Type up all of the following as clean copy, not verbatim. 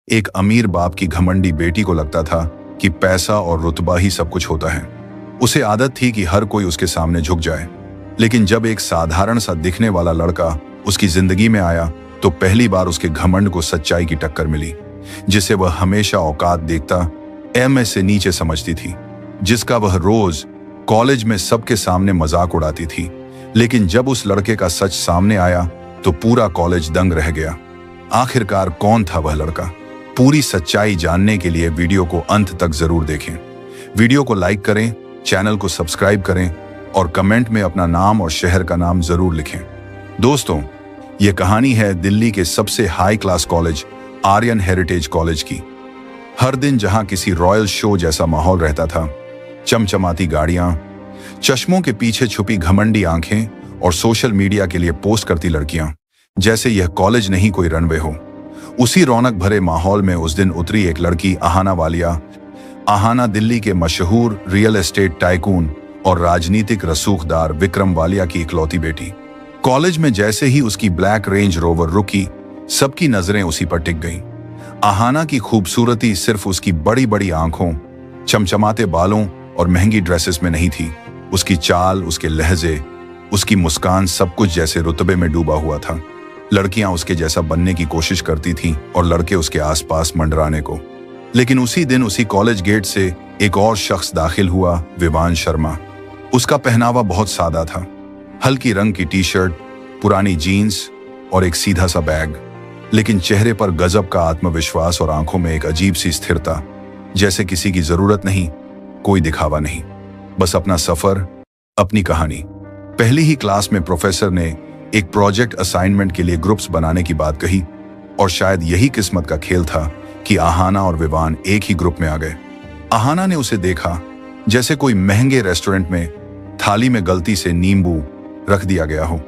एक अमीर बाप की घमंडी बेटी को लगता था कि पैसा और रुतबा ही सब कुछ होता है। उसे आदत थी कि हर कोई उसके सामने झुक जाए। लेकिन जब एक साधारण सा दिखने वाला लड़का उसकी जिंदगी में आया तो पहली बार उसके घमंड को सच्चाई की टक्कर मिली, जिसे वह हमेशा औकात देखता एमएस से नीचे समझती थी, जिसका वह रोज कॉलेज में सबके सामने मजाक उड़ाती थी। लेकिन जब उस लड़के का सच सामने आया तो पूरा कॉलेज दंग रह गया। आखिरकार कौन था वह लड़का? पूरी सच्चाई जानने के लिए वीडियो को अंत तक जरूर देखें। वीडियो को लाइक करें, चैनल को सब्सक्राइब करें और कमेंट में अपना नाम और शहर का नाम जरूर लिखें। दोस्तों, यह कहानी है दिल्ली के सबसे high class college Aryan heritage college की। हर दिन जहां किसी रॉयल शो जैसा माहौल रहता था, चमचमाती गाड़ियां, चश्मों के पीछे छुपी घमंडी आंखें और सोशल मीडिया के लिए पोस्ट करती लड़कियां, जैसे यह कॉलेज नहीं कोई रनवे हो। उसी रौनक भरे माहौल में उस दिन उतरी एक लड़की, आहाना वालिया। आहाना दिल्ली के मशहूर रियल एस्टेट टाइकून और राजनीतिक रसूखदार विक्रम वालिया की इकलौती बेटी। कॉलेज में जैसे ही उसकी ब्लैक रेंज रोवर रुकी, सबकी नजरें उसी पर टिक गईं। आहाना की खूबसूरती सिर्फ उसकी बड़ी बड़ी आंखों, चमचमाते बालों और महंगी ड्रेसेस में नहीं थी। उसकी चाल, उसके लहजे, उसकी मुस्कान सब कुछ जैसे रुतबे में डूबा हुआ था। लड़कियां उसके जैसा बनने की कोशिश करती थीं और लड़के उसके आसपास मंडराने को। लेकिन उसी दिन उसी कॉलेज गेट से एक और शख्स दाखिल हुआ, विवान शर्मा। उसका पहनावा बहुत सादा था, हल्की रंग की टी शर्ट, पुरानी जीन्स और एक सीधा सा बैग। लेकिन चेहरे पर गजब का आत्मविश्वास और आंखों में एक अजीब सी स्थिरता, जैसे किसी की जरूरत नहीं, कोई दिखावा नहीं, बस अपना सफर, अपनी कहानी। पहली ही क्लास में प्रोफेसर ने एक प्रोजेक्ट असाइनमेंट के लिए ग्रुप्स बनाने की बात कही और शायद यही किस्मत का खेल था कि आहाना और विवान एक ही ग्रुप में आ गए। आहाना ने उसे देखा जैसे कोई महंगे रेस्टोरेंट में थाली में गलती से नींबू रख दिया गया हो।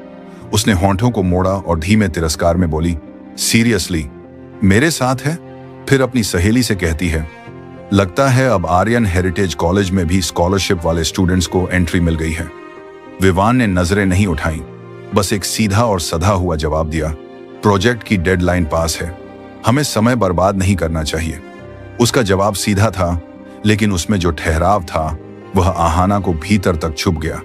उसने होंठों को मोड़ा और धीमे तिरस्कार में बोली, सीरियसली मेरे साथ है? फिर अपनी सहेली से कहती है, लगता है अब आर्यन हेरिटेज कॉलेज में भी स्कॉलरशिप वाले स्टूडेंट्स को एंट्री मिल गई है। विवान ने नजरें नहीं उठाई, बस एक सीधा और सधा हुआ जवाब दिया, प्रोजेक्ट की डेडलाइन पास है, हमें समय बर्बाद नहीं करना चाहिए। उसका जवाब सीधा था, लेकिन उसमें जो ठहराव था वह आहाना को भीतर तक छुप गया।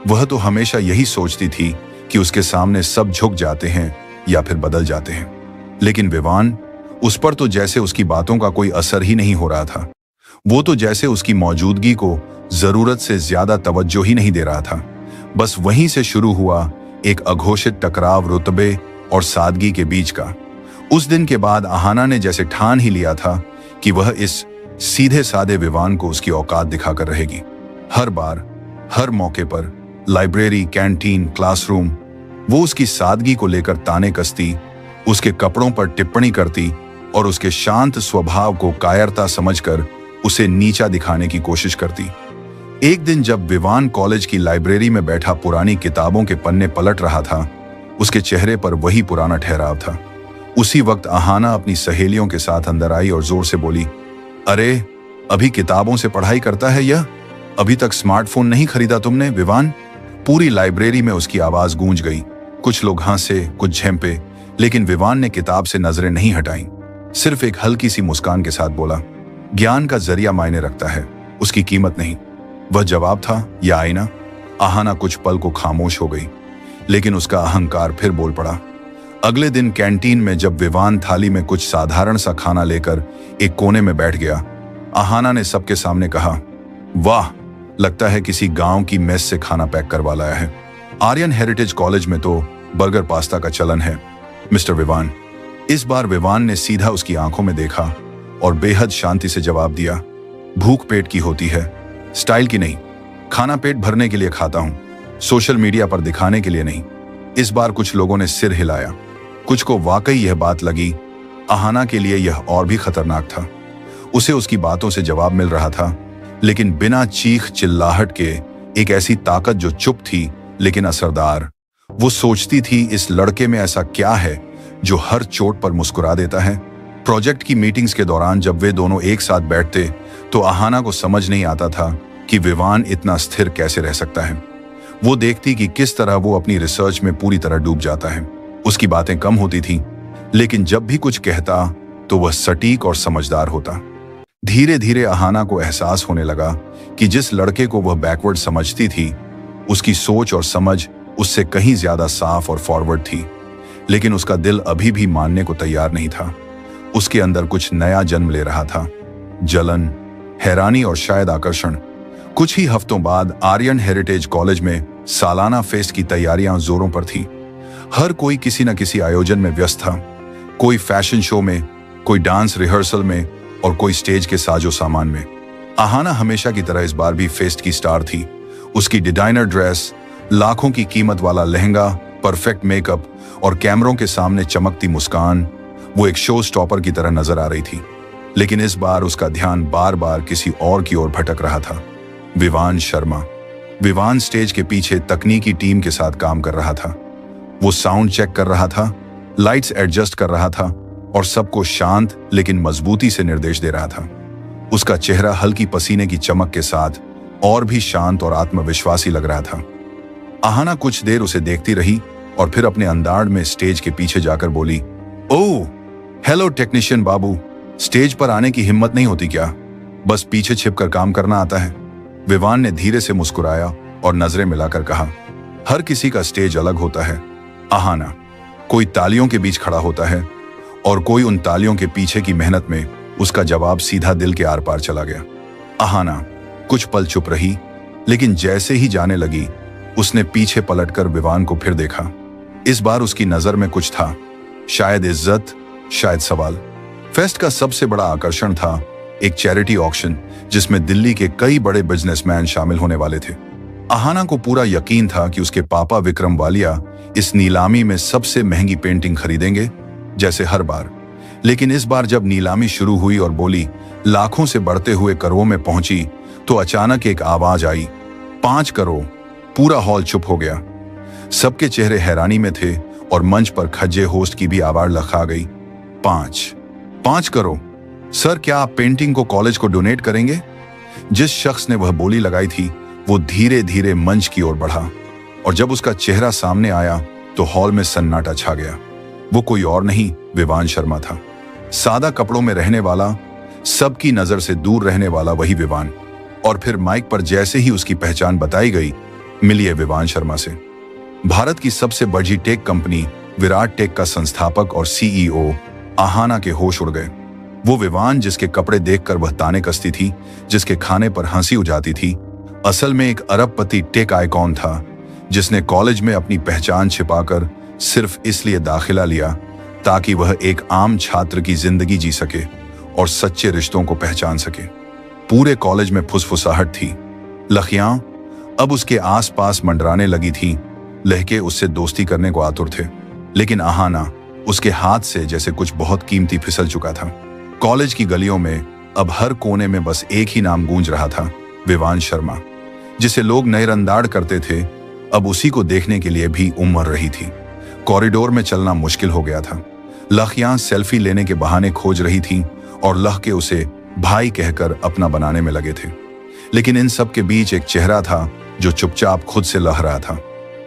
वह तो हमेशा यही सोचती थी कि उसके सामने सब झुक जाते हैं या फिर बदल जाते हैं। लेकिन विवान, उस पर तो जैसे उसकी बातों का कोई असर ही नहीं हो रहा था। वो तो जैसे उसकी मौजूदगी को जरूरत से ज्यादा तवज्जो ही नहीं दे रहा था। बस वहीं से शुरू हुआ एक अघोषित टकराव रुतबे और सादगी के बीच का। उस दिन के बाद आहाना ने जैसे ठान ही लिया था कि वह इस सीधे सादे विवान को उसकी औकात दिखाकर रहेगी। हर बार, हर मौके पर, लाइब्रेरी, कैंटीन, क्लासरूम, वो उसकी सादगी को लेकर ताने कसती, उसके कपड़ों पर टिप्पणी करती और उसके शांत स्वभाव को कायरता समझकर उसे नीचा दिखाने की कोशिश करती। एक दिन जब विवान कॉलेज की लाइब्रेरी में बैठा पुरानी किताबों के पन्ने पलट रहा था, उसके चेहरे पर वही पुराना ठहराव था। उसी वक्त आहाना अपनी सहेलियों के साथ अंदर आई और जोर से बोली, अरे अभी किताबों से पढ़ाई करता है यह? अभी तक स्मार्टफोन नहीं खरीदा तुमने विवान? पूरी लाइब्रेरी में उसकी आवाज गूंज गई। कुछ लोग हंसे, कुछ झेंपे, लेकिन विवान ने किताब से नजरें नहीं हटाई। सिर्फ एक हल्की सी मुस्कान के साथ बोला, ज्ञान का जरिया मायने रखता है, उसकी कीमत नहीं। वह जवाब था या आईना? आहाना कुछ पल को खामोश हो गई, लेकिन उसका अहंकार फिर बोल पड़ा। अगले दिन कैंटीन में जब विवान थाली में कुछ साधारण सा खाना लेकर एक कोने में बैठ गया, आहाना ने सबके सामने कहा, वाह, लगता है किसी गांव की मेस से खाना पैक करवा लाया है। आर्यन हेरिटेज कॉलेज में तो बर्गर पास्ता का चलन है मिस्टर विवान। इस बार विवान ने सीधा उसकी आंखों में देखा और बेहद शांति से जवाब दिया, भूख पेट की होती है, स्टाइल की नहीं। खाना पेट भरने के लिए खाता हूं, सोशल मीडिया पर दिखाने के लिए नहीं। इस बार कुछ लोगों ने सिर हिलाया, कुछ को वाकई यह बात लगी। आहाना के लिए यह और भी खतरनाक था। उसे उसकी बातों से जवाब मिल रहा था, लेकिन बिना चीख चिल्लाहट के, एक ऐसी ताकत जो चुप थी लेकिन असरदार। वो सोचती थी, इस लड़के में ऐसा क्या है जो हर चोट पर मुस्कुरा देता है। प्रोजेक्ट की मीटिंग्स के दौरान जब वे दोनों एक साथ बैठते तो आहाना को समझ नहीं आता था कि विवान इतना स्थिर कैसे रह सकता है। वो देखती कि किस तरह वो अपनी रिसर्च में पूरी तरह डूब जाता है। उसकी बातें कम होती थीं, लेकिन जब भी कुछ कहता तो वह सटीक और समझदार होता। धीरे धीरे अहाना को एहसास होने लगा कि जिस लड़के को वह बैकवर्ड समझती थी, उसकी सोच और समझ उससे कहीं ज्यादा साफ और फॉरवर्ड थी। लेकिन उसका दिल अभी भी मानने को तैयार नहीं था। उसके अंदर कुछ नया जन्म ले रहा था, जलन, हैरानी और शायद आकर्षण। कुछ ही हफ्तों बाद आर्यन हेरिटेज कॉलेज में सालाना फेस्ट की तैयारियां जोरों पर थी। हर कोई किसी न किसी आयोजन में व्यस्त था, कोई फैशन शो में, कोई डांस रिहर्सल में और कोई स्टेज के साजो सामान में। अहाना हमेशा की तरह इस बार भी फेस्ट की स्टार थी। उसकी डिजाइनर ड्रेस, लाखों की कीमत वाला लहंगा, परफेक्ट मेकअप और कैमरों के सामने चमकती मुस्कान, वो एक शो स्टॉपर की तरह नजर आ रही थी। लेकिन इस बार उसका ध्यान बार बार किसी और की ओर भटक रहा था। विवान शर्मा। विवान स्टेज के पीछे तकनीकी टीम के साथ काम कर रहा था। वो साउंड चेक कर रहा था, लाइट्स एडजस्ट कर रहा था और सबको शांत लेकिन मजबूती से निर्देश दे रहा था। उसका चेहरा हल्की पसीने की चमक के साथ और भी शांत और आत्मविश्वासी लग रहा था। अहाना कुछ देर उसे देखती रही और फिर अपने अंदाज में स्टेज के पीछे जाकर बोली, ओह, हेलो टेक्नीशियन बाबू, स्टेज पर आने की हिम्मत नहीं होती क्या? बस पीछे छिपकर काम करना आता है। विवान ने धीरे से मुस्कुराया और नजरें मिलाकर कहा, हर किसी का स्टेज अलग होता है अहाना। कोई तालियों के बीच खड़ा होता है और कोई उन तालियों के पीछे की मेहनत में। उसका जवाब सीधा दिल के आर पार चला गया। अहाना कुछ पल चुप रही, लेकिन जैसे ही जाने लगी, उसने पीछे पलटकर विवान को फिर देखा। इस बार उसकी नजर में कुछ था, शायद इज्जत, शायद सवाल। फेस्ट का सबसे बड़ा आकर्षण था एक चैरिटी ऑक्शन, जिसमें दिल्ली के कई बड़े बिजनेसमैन शामिल होने वाले थे। अहाना को पूरा यकीन था कि उसके पापा विक्रम वालिया इस नीलामी में सबसे महंगी पेंटिंग खरीदेंगे, जैसे हर बार। लेकिन इस बार जब नीलामी शुरू हुई और बोली लाखों से बढ़ते हुए करोड़ों में पहुंची, तो अचानक एक आवाज आई, 5 करोड़। पूरा हॉल चुप हो गया। सबके चेहरे हैरानी में थे और मंच पर खज्जे होस्ट की भी आवाज लखा गई, 5 करोड़। सर, क्या आप पेंटिंग को कॉलेज को डोनेट करेंगे? जिस शख्स ने वह बोली लगाई थी, वो धीरे धीरे मंच की ओर बढ़ा और जब उसका चेहरा सामने आया तो हॉल में सन्नाटा छा गया। वो कोई और नहीं, विवान शर्मा था। सादा कपड़ों में रहने वाला, सबकी नजर से दूर रहने वाला वही विवान। और फिर माइक पर जैसे ही उसकी पहचान बताई गई, मिलिए विवान शर्मा से। भारत की सबसे बड़ी टेक कंपनी विराट टेक का संस्थापक और सीईओ अहाना के होश उड़ गए। वो विवान जिसके कपड़े देखकर वह ताने कसती थी, जिसके खाने पर हंसी उजाती थी, असल में एक अरबपति टेक आइकॉन था, जिसने कॉलेज में अपनी पहचान छिपाकर सिर्फ इसलिए दाखिला लिया ताकि वह एक आम छात्र की जिंदगी जी सके और सच्चे रिश्तों को पहचान सके। पूरे कॉलेज में फुसफुसाहट थी। लखियां अब उसके आसपास मंडराने लगी थीं, लहके उससे दोस्ती करने को आतुर थे। लेकिन अहाना, उसके हाथ से जैसे कुछ बहुत कीमती फिसल चुका था। कॉलेज की गलियों में अब हर कोने में बस एक ही नाम गूंज रहा था, विवान शर्मा। जिसे लोग नजरअंदाज करते थे, अब उसी को देखने के लिए भी उमड़ रही थी। कॉरिडोर में चलना मुश्किल हो गया था। लखियां सेल्फी लेने के बहाने खोज रही थीं और लहके उसे भाई कहकर अपना बनाने में लगे थे। लेकिन इन सब के बीच एक चेहरा था जो चुपचाप खुद से लह रहा था,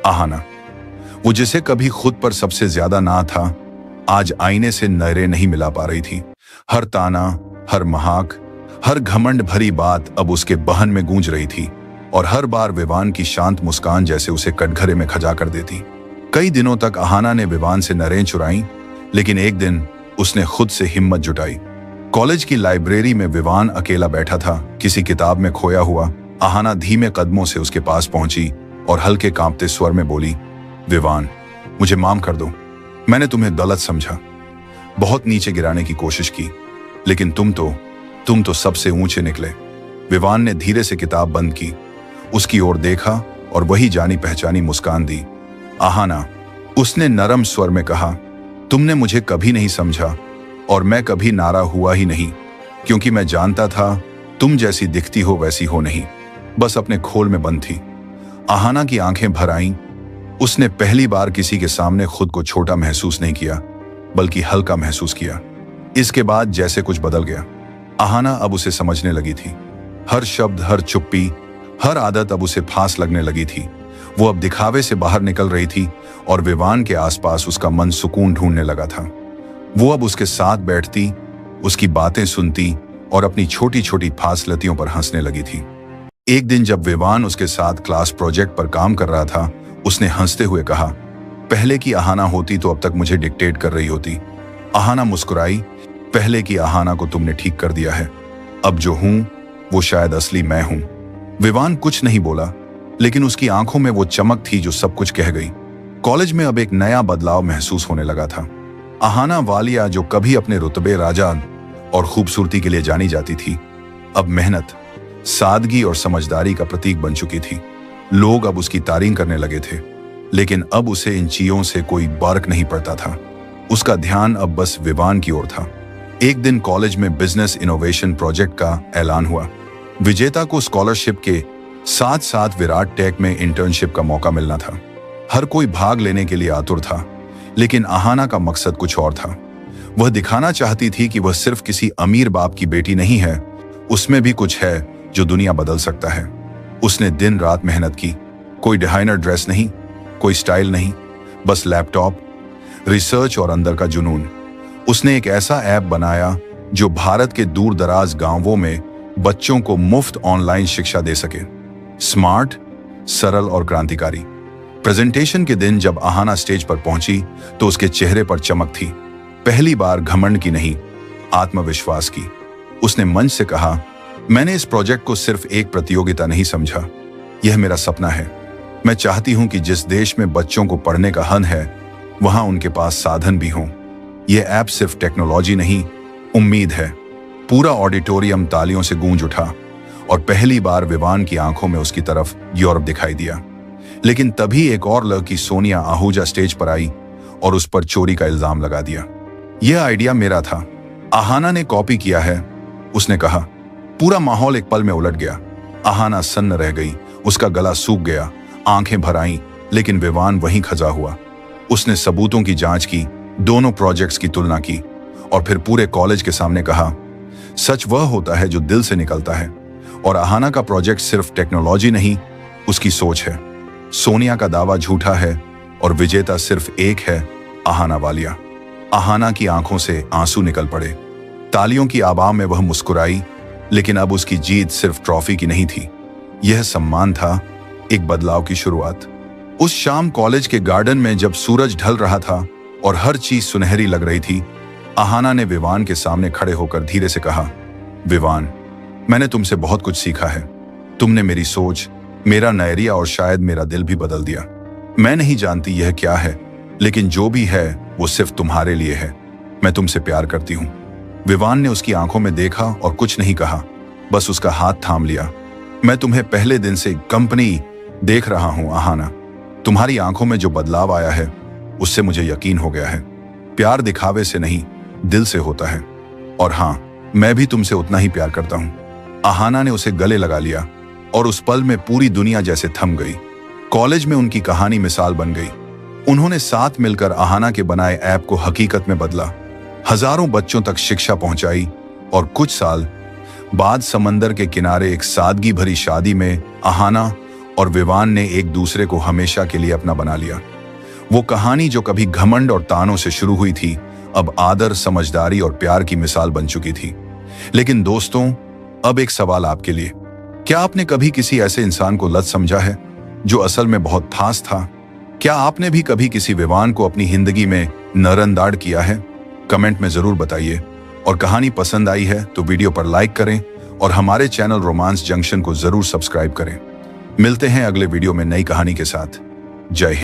अहाना। वो जिसे कभी खुद पर सबसे ज्यादा ना था, आज आईने से नजरें नहीं मिला पा रही थी। हर ताना, हर महाक, हर घमंड भरी बात अब उसके बहन में गूंज रही थी और हर बार विवान की शांत मुस्कान जैसे उसे कटघरे में खजा कर देती। कई दिनों तक अहाना ने विवान से नरें चुराई, लेकिन एक दिन उसने खुद से हिम्मत जुटाई। कॉलेज की लाइब्रेरी में विवान अकेला बैठा था, किसी किताब में खोया हुआ। अहाना धीमे कदमों से उसके पास पहुंची और हल्के कांपते स्वर में बोली, विवान, मुझे माफ कर दो। मैंने तुम्हें गलत समझा, बहुत नीचे गिराने की कोशिश की, लेकिन तुम तो सबसे ऊंचे निकले। विवान ने धीरे से किताब बंद की, उसकी ओर देखा और वही जानी पहचानी मुस्कान दी। अहाना, उसने नरम स्वर में कहा, तुमने मुझे कभी नहीं समझा और मैं कभी नारा हुआ ही नहीं, क्योंकि मैं जानता था तुम जैसी दिखती हो वैसी हो नहीं, बस अपने खोल में बंद थी। अहाना की आंखें भर आईं। उसने पहली बार किसी के सामने खुद को छोटा महसूस नहीं किया, बल्कि हल्का महसूस किया। इसके बाद जैसे कुछ बदल गया। अहाना अब उसे समझने लगी थी। हर शब्द, हर चुप्पी, हर आदत अब उसे फांस लगने लगी थी। वो अब दिखावे से बाहर निकल रही थी और विवान के आसपास उसका मन सुकून ढूंढने लगा था। वो अब उसके साथ बैठती, उसकी बातें सुनती और अपनी छोटी छोटी फासलतियों पर हंसने लगी थी। एक दिन जब विवान उसके साथ क्लास प्रोजेक्ट पर काम कर रहा था, उसने हंसते हुए कहा, पहले की अहाना होती तो अब तक मुझे डिक्टेट कर रही होती। अहाना मुस्कुराई, पहले की अहाना को तुमने ठीक कर दिया है। अब जो हूं वो शायद असली मैं हूं। विवान कुछ नहीं बोला, लेकिन उसकी आंखों में वो चमक थी जो सब कुछ कह गई। कॉलेज में अब एक नया बदलाव महसूस होने लगा था। अहाना वालिया, जो कभी अपने रुतबे, राजा और खूबसूरती के लिए जानी जाती थी, अब मेहनत, सादगी और समझदारी का प्रतीक बन चुकी थी। लोग अब उसकी तारीफ करने लगे थे, लेकिन अब उसे इन चीजों से कोई फर्क नहीं पड़ता था। उसका ध्यान अब बस विवान की ओर था। एक दिन कॉलेज में बिजनेस इनोवेशन प्रोजेक्ट का ऐलान हुआ। विजेता को स्कॉलरशिप के साथ साथ विराट टेक में इंटर्नशिप का मौका मिलना था। हर कोई भाग लेने के लिए आतुर था, लेकिन अहाना का मकसद कुछ और था। वह दिखाना चाहती थी कि वह सिर्फ किसी अमीर बाप की बेटी नहीं है, उसमें भी कुछ है जो दुनिया बदल सकता है। उसने दिन रात मेहनत की। कोई डिजाइनर ड्रेस नहीं, कोई स्टाइल नहीं, बस लैपटॉप, रिसर्च और अंदर का जुनून। उसने एक ऐसा ऐप बनाया जो भारत के दूर दराज गांवों में बच्चों को मुफ्त ऑनलाइन शिक्षा दे सके। स्मार्ट, सरल और क्रांतिकारी। प्रेजेंटेशन के दिन जब अहाना स्टेज पर पहुंची तो उसके चेहरे पर चमक थी। पहली बार घमंड की नहीं, आत्मविश्वास की। उसने मंच से कहा, मैंने इस प्रोजेक्ट को सिर्फ एक प्रतियोगिता नहीं समझा, यह मेरा सपना है। मैं चाहती हूं कि जिस देश में बच्चों को पढ़ने का हक है, वहां उनके पास साधन भी हों। यह ऐप सिर्फ टेक्नोलॉजी नहीं, उम्मीद है। पूरा ऑडिटोरियम तालियों से गूंज उठा और पहली बार विवान की आंखों में उसकी तरफ यूरोप दिखाई दिया। लेकिन तभी एक और लड़की सोनिया आहूजा स्टेज पर आई और उस पर चोरी का इल्जाम लगा दिया। यह आइडिया मेरा था, अहाना ने कॉपी किया है, उसने कहा। पूरा माहौल एक पल में उलट गया। अहाना सन्न रह गई, उसका गला सूख गया, आंखें भर आईं, लेकिन विवान वहीं खजा हुआ। उसने सबूतों की जांच की, दोनों प्रोजेक्ट्स की तुलना की और फिर पूरे कॉलेज के सामने कहा, सच वह होता है जो दिल से निकलता है, और अहाना का प्रोजेक्ट सिर्फ टेक्नोलॉजी नहीं, उसकी सोच है। सोनिया का दावा झूठा है और विजेता सिर्फ एक है, अहाना वालिया। अहाना की आंखों से आंसू निकल पड़े। तालियों की आवाज में वह मुस्कुराई, लेकिन अब उसकी जीत सिर्फ ट्रॉफी की नहीं थी, यह सम्मान था, एक बदलाव की शुरुआत। उस शाम कॉलेज के गार्डन में जब सूरज ढल रहा था और हर चीज सुनहरी लग रही थी, अहाना ने विवान के सामने खड़े होकर धीरे से कहा, विवान, मैंने तुमसे बहुत कुछ सीखा है। तुमने मेरी सोच, मेरा नजरिया और शायद मेरा दिल भी बदल दिया। मैं नहीं जानती यह क्या है, लेकिन जो भी है वो सिर्फ तुम्हारे लिए है। मैं तुमसे प्यार करती हूँ। विवान ने उसकी आंखों में देखा और कुछ नहीं कहा, बस उसका हाथ थाम लिया। मैं तुम्हें पहले दिन से कंपनी देख रहा हूं अहाना। तुम्हारी आंखों में जो बदलाव आया है उससे मुझे यकीन हो गया है। प्यार दिखावे से नहीं, दिल से होता है। और हाँ, मैं भी तुमसे उतना ही प्यार करता हूं। अहाना ने उसे गले लगा लिया और उस पल में पूरी दुनिया जैसे थम गई। कॉलेज में उनकी कहानी मिसाल बन गई। उन्होंने साथ मिलकर अहाना के बनाए ऐप को हकीकत में बदला, हजारों बच्चों तक शिक्षा पहुंचाई, और कुछ साल बाद समंदर के किनारे एक सादगी भरी शादी में अहाना और विवान ने एक दूसरे को हमेशा के लिए अपना बना लिया। वो कहानी जो कभी घमंड और तानों से शुरू हुई थी, अब आदर, समझदारी और प्यार की मिसाल बन चुकी थी। लेकिन दोस्तों, अब एक सवाल आपके लिए, क्या आपने कभी किसी ऐसे इंसान को लत समझा है जो असल में बहुत खास था? क्या आपने भी कभी किसी विवान को अपनी जिंदगी में नजरअंदाज किया है? कमेंट में जरूर बताइए। और कहानी पसंद आई है तो वीडियो पर लाइक करें और हमारे चैनल रोमांस जंक्शन को जरूर सब्सक्राइब करें। मिलते हैं अगले वीडियो में नई कहानी के साथ। जय हिंद।